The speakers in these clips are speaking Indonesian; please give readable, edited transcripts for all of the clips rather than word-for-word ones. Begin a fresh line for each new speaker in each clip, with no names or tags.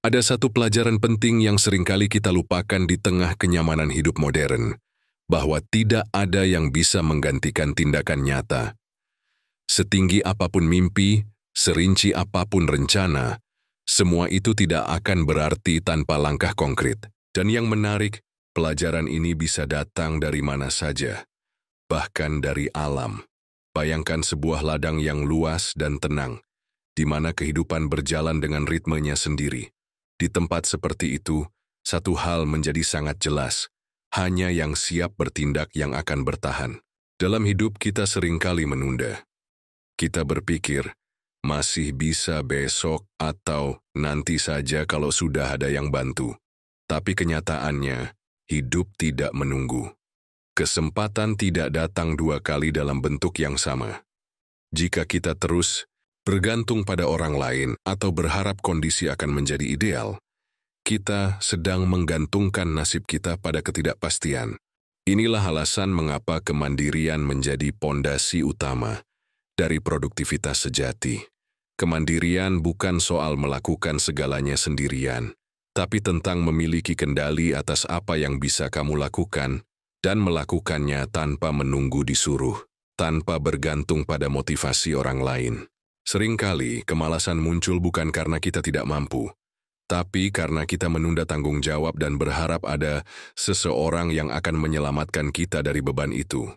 Ada satu pelajaran penting yang seringkali kita lupakan di tengah kenyamanan hidup modern, bahwa tidak ada yang bisa menggantikan tindakan nyata. Setinggi apapun mimpi, serinci apapun rencana, semua itu tidak akan berarti tanpa langkah konkret. Dan yang menarik, pelajaran ini bisa datang dari mana saja, bahkan dari alam. Bayangkan sebuah ladang yang luas dan tenang, di mana kehidupan berjalan dengan ritmenya sendiri. Di tempat seperti itu, satu hal menjadi sangat jelas, hanya yang siap bertindak yang akan bertahan. Dalam hidup kita seringkali menunda. Kita berpikir, masih bisa besok atau nanti saja kalau sudah ada yang bantu. Tapi kenyataannya, hidup tidak menunggu. Kesempatan tidak datang dua kali dalam bentuk yang sama. Jika kita terus bergantung pada orang lain atau berharap kondisi akan menjadi ideal, kita sedang menggantungkan nasib kita pada ketidakpastian. Inilah alasan mengapa kemandirian menjadi pondasi utama dari produktivitas sejati. Kemandirian bukan soal melakukan segalanya sendirian, tapi tentang memiliki kendali atas apa yang bisa kamu lakukan dan melakukannya tanpa menunggu disuruh, tanpa bergantung pada motivasi orang lain. Seringkali kemalasan muncul bukan karena kita tidak mampu, tapi karena kita menunda tanggung jawab dan berharap ada seseorang yang akan menyelamatkan kita dari beban itu.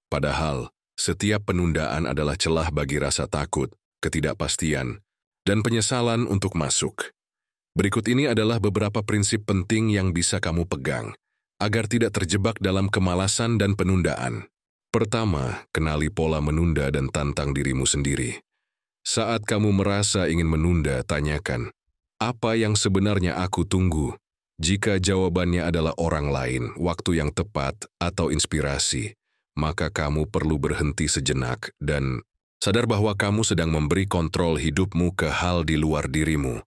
Padahal, setiap penundaan adalah celah bagi rasa takut, ketidakpastian, dan penyesalan untuk masuk. Berikut ini adalah beberapa prinsip penting yang bisa kamu pegang, agar tidak terjebak dalam kemalasan dan penundaan. Pertama, kenali pola menunda dan tantang dirimu sendiri. Saat kamu merasa ingin menunda, tanyakan, apa yang sebenarnya aku tunggu? Jika jawabannya adalah orang lain, waktu yang tepat, atau inspirasi, maka kamu perlu berhenti sejenak dan sadar bahwa kamu sedang memberi kontrol hidupmu ke hal di luar dirimu.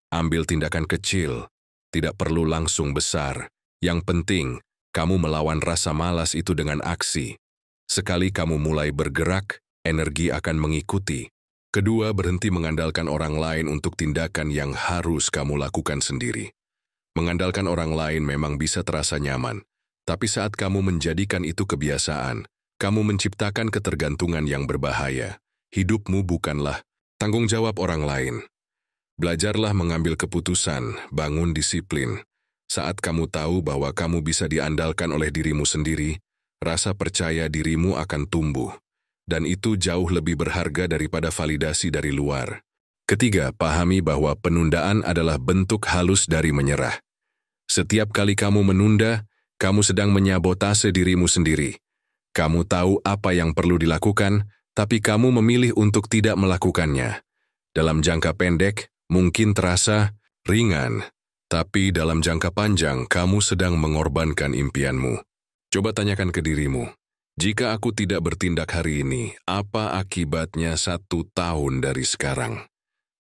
Ambil tindakan kecil, tidak perlu langsung besar. Yang penting, kamu melawan rasa malas itu dengan aksi. Sekali kamu mulai bergerak, energi akan mengikuti. Kedua, berhenti mengandalkan orang lain untuk tindakan yang harus kamu lakukan sendiri. Mengandalkan orang lain memang bisa terasa nyaman, tapi saat kamu menjadikan itu kebiasaan, kamu menciptakan ketergantungan yang berbahaya. Hidupmu bukanlah tanggung jawab orang lain. Belajarlah mengambil keputusan, bangun disiplin. Saat kamu tahu bahwa kamu bisa diandalkan oleh dirimu sendiri, rasa percaya dirimu akan tumbuh. Dan itu jauh lebih berharga daripada validasi dari luar. Ketiga, pahami bahwa penundaan adalah bentuk halus dari menyerah. Setiap kali kamu menunda, kamu sedang menyabotase dirimu sendiri. Kamu tahu apa yang perlu dilakukan, tapi kamu memilih untuk tidak melakukannya. Dalam jangka pendek, mungkin terasa ringan, tapi dalam jangka panjang kamu sedang mengorbankan impianmu. Coba tanyakan ke dirimu, jika aku tidak bertindak hari ini, apa akibatnya 1 tahun dari sekarang?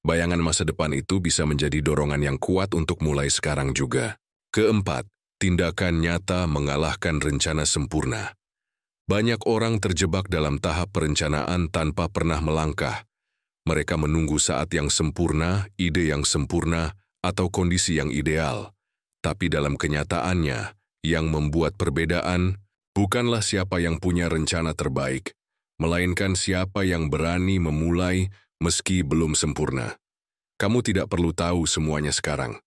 Bayangan masa depan itu bisa menjadi dorongan yang kuat untuk mulai sekarang juga. Keempat, tindakan nyata mengalahkan rencana sempurna. Banyak orang terjebak dalam tahap perencanaan tanpa pernah melangkah. Mereka menunggu saat yang sempurna, ide yang sempurna, atau kondisi yang ideal. Tapi dalam kenyataannya, yang membuat perbedaan bukanlah siapa yang punya rencana terbaik, melainkan siapa yang berani memulai meski belum sempurna. Kamu tidak perlu tahu semuanya sekarang.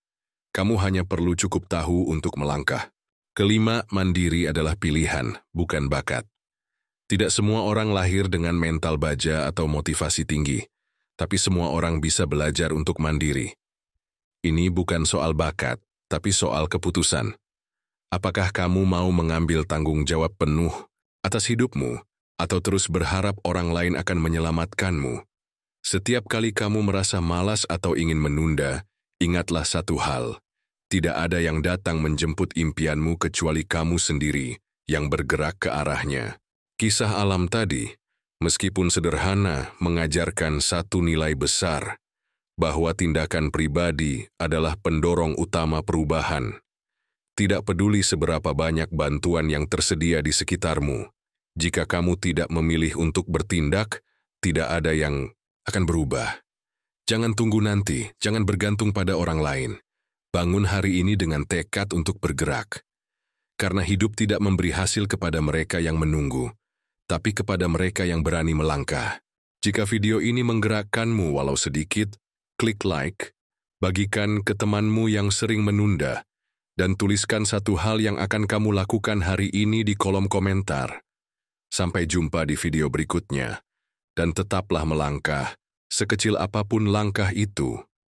Kamu hanya perlu cukup tahu untuk melangkah. Kelima, mandiri adalah pilihan, bukan bakat. Tidak semua orang lahir dengan mental baja atau motivasi tinggi, tapi semua orang bisa belajar untuk mandiri. Ini bukan soal bakat, tapi soal keputusan. Apakah kamu mau mengambil tanggung jawab penuh atas hidupmu, atau terus berharap orang lain akan menyelamatkanmu? Setiap kali kamu merasa malas atau ingin menunda, ingatlah satu hal. Tidak ada yang datang menjemput impianmu kecuali kamu sendiri yang bergerak ke arahnya. Kisah alam tadi, meskipun sederhana, mengajarkan satu nilai besar, bahwa tindakan pribadi adalah pendorong utama perubahan. Tidak peduli seberapa banyak bantuan yang tersedia di sekitarmu, jika kamu tidak memilih untuk bertindak, tidak ada yang akan berubah. Jangan tunggu nanti, jangan bergantung pada orang lain. Bangun hari ini dengan tekad untuk bergerak. Karena hidup tidak memberi hasil kepada mereka yang menunggu, tapi kepada mereka yang berani melangkah. Jika video ini menggerakkanmu walau sedikit, klik like, bagikan ke temanmu yang sering menunda, dan tuliskan satu hal yang akan kamu lakukan hari ini di kolom komentar. Sampai jumpa di video berikutnya, dan tetaplah melangkah, sekecil apapun langkah itu.